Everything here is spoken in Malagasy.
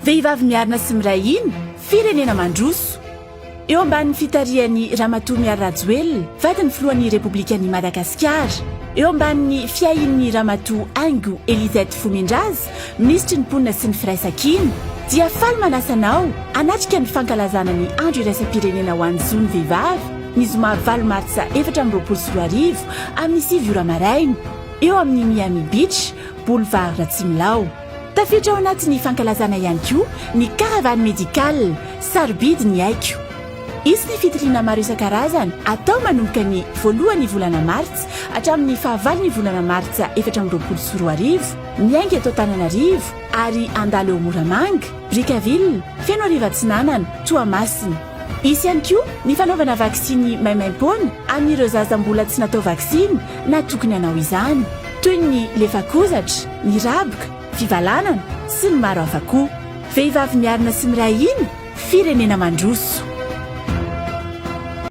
vehivavy miarina sy miray iny firenena mandroso eo ambanin'ny fitarian'ny ramatoa miarirajoelona vadiny filohan'ny repoblikan'i madagasikara eo ambanin'ny fiahin'ny ramatoa aingo elizety fomindrazy ministry ny mponina sy ny firaisan-kina dia faly manasanao anatrika ny fankalazana ny andro iraisam-pirenena ho an'ny zony vehivavy ny zoma 8 martsa 2024 amin'ny 7 ora maraina eo amin'ny Miami Beach boulevard Ratsimilao. Tafiditra ao anatin'ny fankalazana ihany koa ny caravane médicale sarobidy ny aiko. Izy ny fitoriana maro isan-karazany atao manomboka ny 1 volana martsa hatramin'ny 9 volana martsa 2024 miainga eto Antananarivo ary andalo eo Moramanga, Brickaville, Fianareva Atsinanana, Toamasina. Izy ihany koa ny fanaovana vaksiny maimaim-poana amin'ireo zaza mbola tsy natao vaksiny na tokony hanao izany toy ny lefakozatra, ny raboka, fivalanana sy ny maro hafa koa. Vehivavy miarina sy miray iny firenena mandroso.